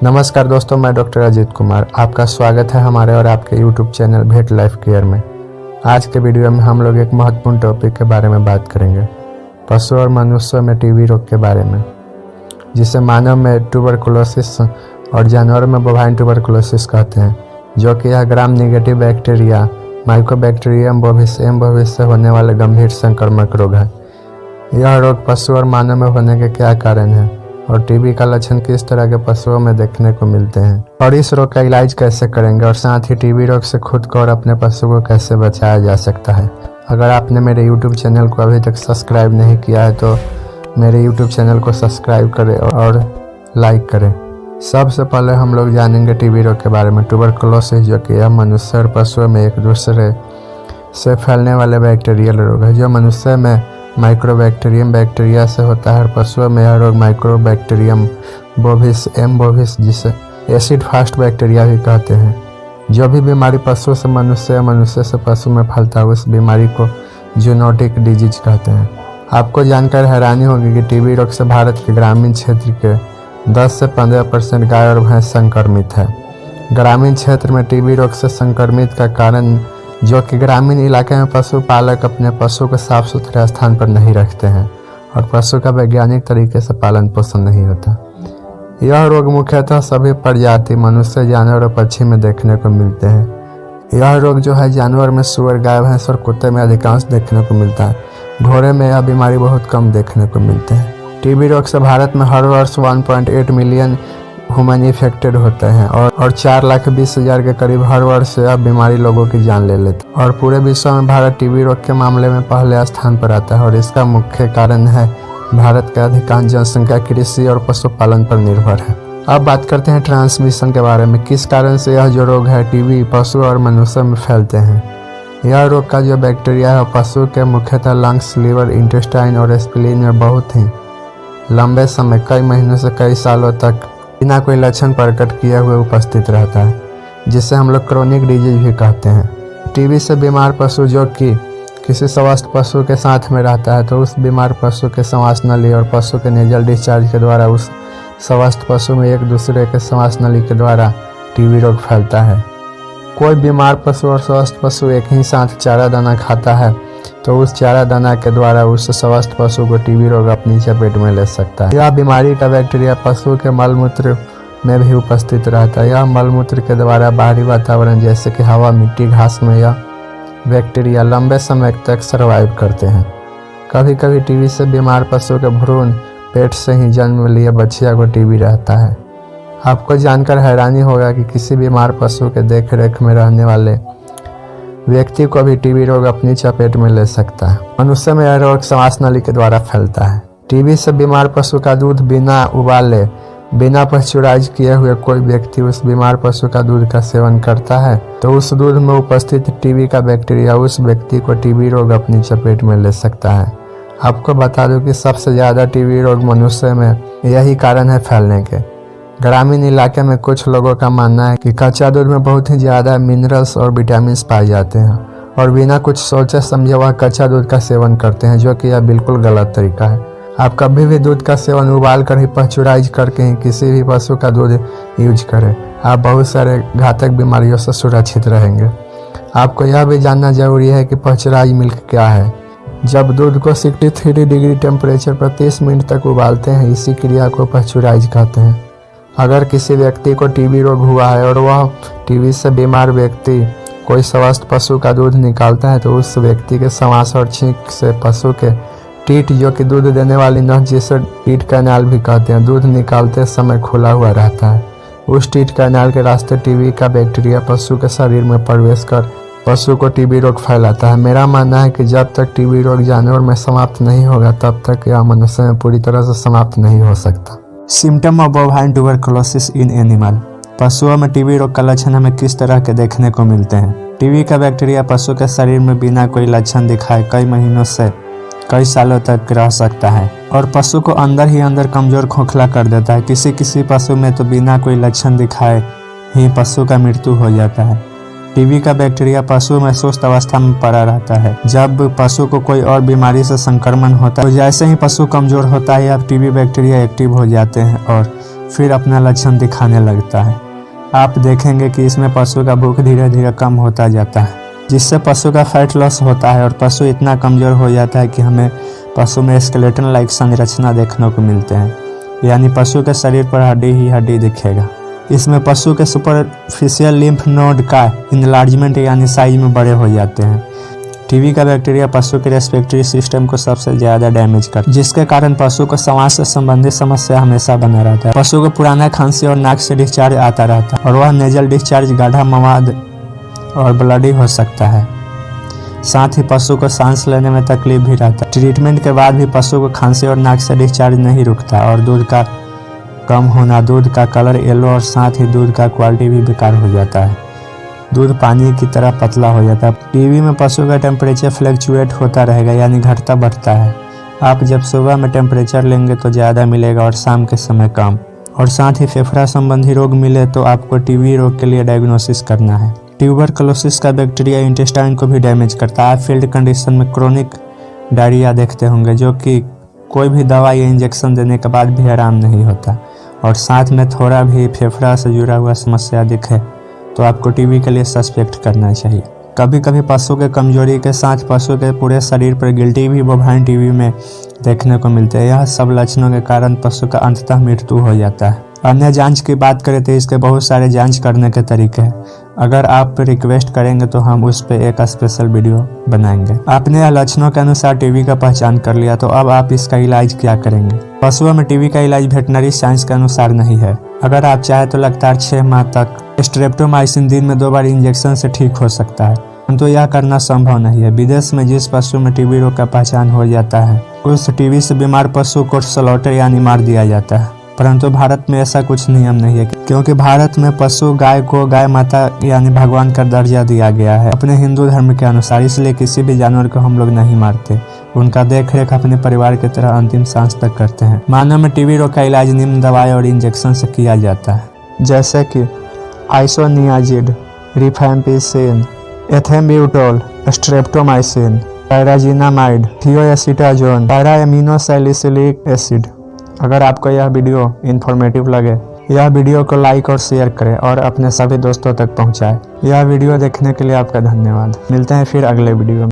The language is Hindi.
नमस्कार दोस्तों, मैं डॉक्टर अजीत कुमार। आपका स्वागत है हमारे और आपके YouTube चैनल भेट लाइफ केयर में। आज के वीडियो में हम लोग एक महत्वपूर्ण टॉपिक के बारे में बात करेंगे, पशु और मनुष्य में टीबी रोग के बारे में, जिसे मानव में ट्यूबरकुलोसिस और जानवर में बोवाइन ट्यूबरकुलोसिस कहते हैं, जो कि यह gram negative bacteria Mycobacterium bovis से होने वाले गंभीर संक्रामक रोग है। यह रोग पशु और मानव में होने के क्या कारण है और टीबी का लक्षण किस तरह के पशुओं में देखने को मिलते हैं और इस रोग का इलाज कैसे करेंगे, और साथ ही टीबी रोग से खुद को और अपने पशु को कैसे बचाया जा सकता है। अगर आपने मेरे YouTube चैनल को अभी तक सब्सक्राइब नहीं किया है तो मेरे YouTube चैनल को सब्सक्राइब करें और लाइक करें। सबसे पहले हम लोग जानेंगे टीबी रोग के बारे में। ट्यूबरकुलोसिस, जो कि यह मनुष्य और पशुओं में एक दूसरे से फैलने वाले बैक्टीरियल रोग है, जो मनुष्य में माइकोबैक्टीरियम बैक्टीरिया से होता है और पशुओं में यह रोग माइकोबैक्टीरियम बोविस जिसे एसिड फास्ट बैक्टीरिया भी कहते हैं। जो भी बीमारी पशु से मनुष्य या मनुष्य से पशु में फैलता है उस बीमारी को जूनोटिक डिजीज कहते हैं। आपको जानकर हैरानी होगी कि टीबी रोग से भारत के ग्रामीण क्षेत्र के 10 से 15% गाय और भैंस संक्रमित है। ग्रामीण क्षेत्र में टीबी रोग से संक्रमित का कारण, जो कि ग्रामीण इलाके में पशुपालक अपने पशु को साफ सुथरे स्थान पर नहीं रखते हैं और पशु का वैज्ञानिक तरीके से पालन पोषण नहीं होता। यह रोग मुख्यतः सभी प्रजाति मनुष्य, जानवर और पक्षी में देखने को मिलते हैं। यह रोग जो है जानवर में सुअर, गाय, भैंस और कुत्ते में अधिकांश देखने को मिलता है। घोड़े में यह बीमारी बहुत कम देखने को मिलते हैं। टीबी रोग से भारत में हर वर्ष 1.8 मिलियन ह्यूमन इफेक्टेड होते हैं और 4,20,000 के करीब हर वर्ष यह बीमारी लोगों की जान ले लेती है। और पूरे विश्व में भारत टीबी रोग के मामले में पहले स्थान पर आता है और इसका मुख्य कारण है भारत का अधिकांश जनसंख्या कृषि और पशुपालन पर निर्भर है। अब बात करते हैं ट्रांसमिशन के बारे में। किस कारण से यह जो रोग है टीबी पशु और मनुष्य में फैलते हैं। यह रोग का जो बैक्टीरिया है पशु के मुख्यतः लंग्स, लीवर, इंटेस्टाइन और स्प्लीन में बहुत ही लंबे समय, कई महीनों से कई सालों तक बिना कोई लक्षण प्रकट किए हुए उपस्थित रहता है, जिसे हम लोग क्रोनिक डिजीज भी कहते हैं। टीबी से बीमार पशु जो कि किसी स्वस्थ पशु के साथ में रहता है तो उस बीमार पशु के श्वास नली और पशु के नेजल डिस्चार्ज के द्वारा उस स्वस्थ पशु में एक दूसरे के श्वास नली के द्वारा टीबी रोग फैलता है। कोई बीमार पशु और स्वस्थ पशु एक ही साथ चारा दाना खाता है तो उस चारा दाना के द्वारा उस स्वस्थ पशु को टीबी रोग अपनी चपेट में ले सकता है। यह बीमारी का बैक्टीरिया पशु के मलमूत्र में भी उपस्थित रहता है। यह मलमूत्र के द्वारा बाहरी वातावरण जैसे कि हवा, मिट्टी, घास में यह बैक्टीरिया लंबे समय तक सर्वाइव करते हैं। कभी कभी टीबी से बीमार पशु के भ्रूण पेट से ही जन्म लिए बच्चिया को टीबी रहता है। आपको जानकर हैरानी होगा कि किसी बीमार पशु के देख रेख में रहने वाले व्यक्ति को भी टीबी रोग अपनी चपेट में ले सकता है। मनुष्य में यह रोग श्वास नली के द्वारा फैलता है। टीबी से बीमार पशु का दूध बिना उबाले, बिना पाश्चराइज किए हुए कोई व्यक्ति उस बीमार पशु का दूध का सेवन करता है तो उस दूध में उपस्थित टीबी का बैक्टीरिया उस व्यक्ति को टीबी रोग अपनी चपेट में ले सकता है। आपको बता दूं कि सबसे ज़्यादा टीबी रोग मनुष्य में यही कारण है फैलने के। ग्रामीण इलाके में कुछ लोगों का मानना है कि कच्चा दूध में बहुत ही ज़्यादा मिनरल्स और विटामिन पाए जाते हैं और बिना कुछ सोचे समझे वह कच्चा दूध का सेवन करते हैं, जो कि यह बिल्कुल गलत तरीका है। आप कभी भी दूध का सेवन उबाल कर ही पाश्चराइज करके ही किसी भी पशु का दूध यूज करें। आप बहुत सारे घातक बीमारियों से सुरक्षित रहेंगे। आपको यह भी जानना जरूरी है कि पाश्चराइज मिल्क क्या है। जब दूध को 63 डिग्री टेम्परेचर पर 30 मिनट तक उबालते हैं, इसी क्रिया को पाश्चराइज कहते हैं। अगर किसी व्यक्ति को टीबी रोग हुआ है और वह टीबी से बीमार व्यक्ति कोई स्वस्थ पशु का दूध निकालता है तो उस व्यक्ति के श्वास और छींक से पशु के टीट, जो कि दूध देने वाली नस जिसे टीट कैनाल भी कहते हैं, दूध निकालते समय खुला हुआ रहता है। उस टीट कैनाल के रास्ते टीबी का बैक्टीरिया पशु के शरीर में प्रवेश कर पशु को टीबी रोग फैलाता है। मेरा मानना है कि जब तक टीबी रोग जानवर में समाप्त नहीं होगा तब तक यह मनुष्य में पूरी तरह से समाप्त नहीं हो सकता। Symptom of bovine tuberculosis in animal. पशुओं में टीबी रोग का लक्षण हमें किस तरह के देखने को मिलते हैं। टीबी का बैक्टीरिया पशु के शरीर में बिना कोई लक्षण दिखाए कई महीनों से कई सालों तक रह सकता है और पशु को अंदर ही अंदर कमजोर, खोखला कर देता है। किसी पशु में तो बिना कोई लक्षण दिखाए ही पशु का मृत्यु हो जाता है। टीबी का बैक्टीरिया पशु में सुस्त अवस्था में पड़ा रहता है। जब पशु को कोई और बीमारी से संक्रमण होता है तो जैसे ही पशु कमजोर होता है अब टीबी बैक्टीरिया एक्टिव हो जाते हैं और फिर अपना लक्षण दिखाने लगता है। आप देखेंगे कि इसमें पशु का भूख धीरे धीरे कम होता जाता है, जिससे पशु का फैट लॉस होता है और पशु इतना कमज़ोर हो जाता है कि हमें पशु में स्केलेटन लाइक संरचना देखने को मिलते हैं, यानी पशु के शरीर पर हड्डी ही हड्डी दिखेगा। इसमें पशु के सुपरफिशियल लिम्फ नोड का इनलार्जमेंट यानी साइज में बड़े हो जाते हैं। टीबी का बैक्टीरिया पशु के रेस्पिरेटरी सिस्टम को सबसे ज़्यादा डैमेज करता है, जिसके कारण पशु को सांस से संबंधित समस्या हमेशा बना रहता है। पशु को पुराना खांसी और नाक से डिस्चार्ज आता रहता है और वह नेजल डिस्चार्ज गाढ़ा मवाद और ब्लडी हो सकता है। साथ ही पशु को सांस लेने में तकलीफ भी रहता है। ट्रीटमेंट के बाद भी पशु को खांसी और नाक से डिस्चार्ज नहीं रुकता और दूध का कम होना, दूध का कलर येलो और साथ ही दूध का क्वालिटी भी बेकार हो जाता है। दूध पानी की तरह पतला हो जाता है। टीबी में पशु का टेम्परेचर फ्लक्चुएट होता रहेगा, यानी घटता बढ़ता है। आप जब सुबह में टेम्परेचर लेंगे तो ज़्यादा मिलेगा और शाम के समय कम। और साथ ही फेफड़ा संबंधी रोग मिले तो आपको टीबी रोग के लिए डायग्नोसिस करना है। ट्यूबरकुलोसिस का बैक्टीरिया इंटेस्टाइन को भी डैमेज करता है। आप फील्ड कंडीशन में क्रोनिक डायरिया देखते होंगे, जो कि कोई भी दवा या इंजेक्शन देने के बाद भी आराम नहीं होता, और साथ में थोड़ा भी फेफड़ा से जुड़ा हुआ समस्या दिखे तो आपको टीबी के लिए सस्पेक्ट करना चाहिए। कभी कभी पशु के कमजोरी के साथ पशु के पूरे शरीर पर गिल्टी भी बोवाइन टीबी में देखने को मिलते हैं। यह सब लक्षणों के कारण पशु का अंततः मृत्यु हो जाता है। अन्य जांच की बात करें तो इसके बहुत सारे जांच करने के तरीके हैं। अगर आप रिक्वेस्ट करेंगे तो हम उस पर एक स्पेशल वीडियो बनाएंगे। आपने लक्षणों के अनुसार टीबी का पहचान कर लिया, तो अब आप इसका इलाज क्या करेंगे। पशुओं में टीबी का इलाज वेटनरी साइंस के अनुसार नहीं है। अगर आप चाहे तो लगातार 6 माह तक स्ट्रेप्टोमाइसिन दिन में 2 बार इंजेक्शन से ठीक हो सकता है, परंतु यह करना संभव नहीं है। विदेश में जिस पशु में टीबी रोग का पहचान हो जाता है, उस टीबी से बीमार पशु को स्लॉटर यानी मार दिया जाता है। परंतु भारत में ऐसा कुछ नियम नहीं है, क्योंकि भारत में पशु गाय को गाय माता यानी भगवान का दर्जा दिया गया है अपने हिंदू धर्म के अनुसार। इसलिए किसी भी जानवर को हम लोग नहीं मारते, उनका देख रेख अपने परिवार की तरह अंतिम सांस तक करते हैं। मानव में टीबी रोग का इलाज निम्न दवाई और इंजेक्शन से किया जाता है, जैसे कि isoniazid, rifampicin, ethambutol, streptomycin, pyrazinamide, thioacetazone, paraaminosalicylic acid. अगर आपको यह वीडियो इन्फॉर्मेटिव लगे, यह वीडियो को लाइक और शेयर करें और अपने सभी दोस्तों तक पहुंचाएं। यह वीडियो देखने के लिए आपका धन्यवाद। मिलते हैं फिर अगले वीडियो में।